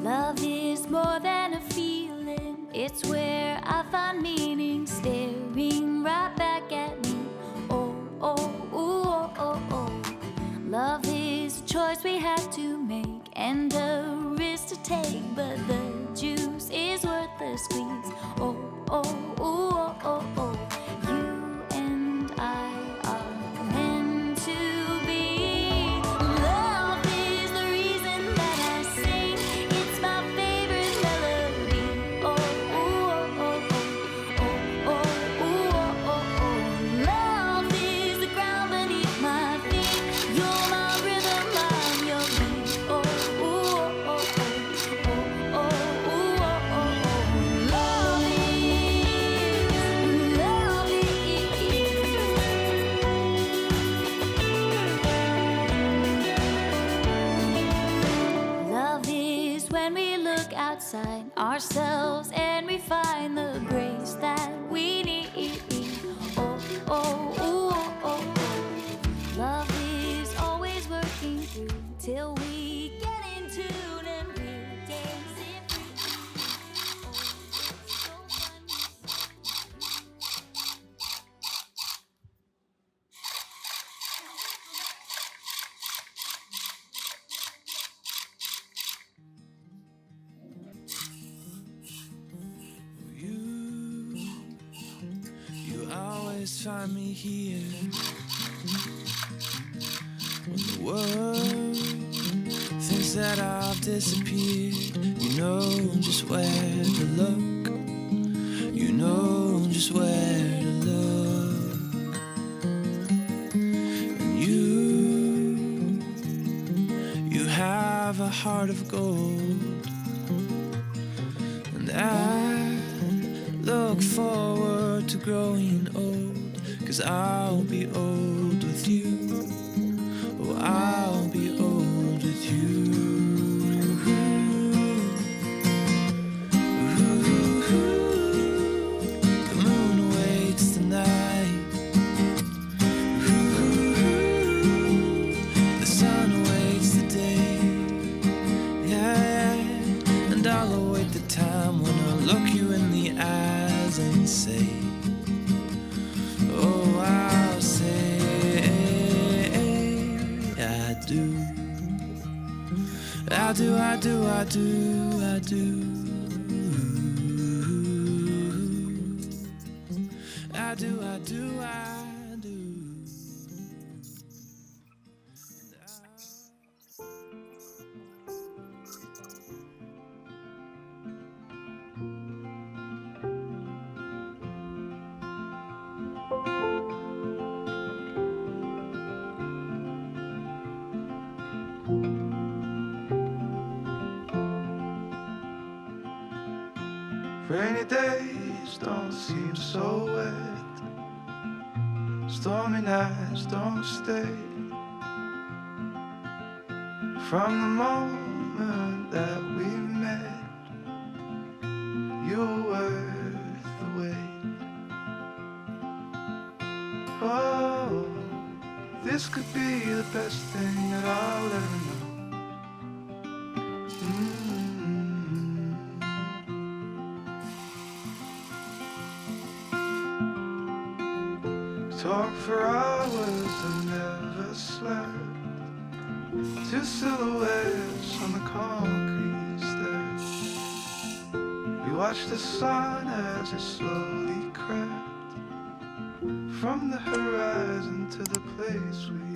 Love is more than a feeling, it's where I find meaning, staring right back at me. Oh, oh, ooh, oh, oh, oh. Love is a choice we have to make and a risk to take, but the juice is worth the squeeze. Oh, oh, ooh, oh, oh, oh. You and I are meant to be. Love is the reason that I sing. It's my favorite melody. Oh, ooh, oh, oh, oh. Oh, oh, ooh, oh, oh, oh. Love is the ground beneath my feet. You're my rhythm, I'm your beat. Oh, ooh, oh, oh, oh. Oh, oh, ooh, oh, oh, oh. Love is. Love is when we look outside ourselves and we find the grace that we need. Oh, oh, ooh, oh, oh, oh. Love is always working through till we get in tune and we're dancing free. Oh, it's so fun. You always find me here when the world thinks that I've disappeared. You know just where to look. You know just where to look. And you have a heart of gold. And I look forward to growing old, 'cause I'll be old with you. Oh, I'll be old with you. The moon awaits tonight. The sun awaits the day. Yeah, and I'll await the time when I'll look you in the eyes and say, oh, I'll say I do. I do, I do, I do, I do. I do, I do, I do. Rainy days don't seem so wet. Stormy nights don't stay. From the moment that we met, you were worth the wait. Oh, this could be the best thing that I'll ever know. Talk for hours and never slept. Two silhouettes on the concrete steps. We watched the sun as it slowly crept from the horizon to the place we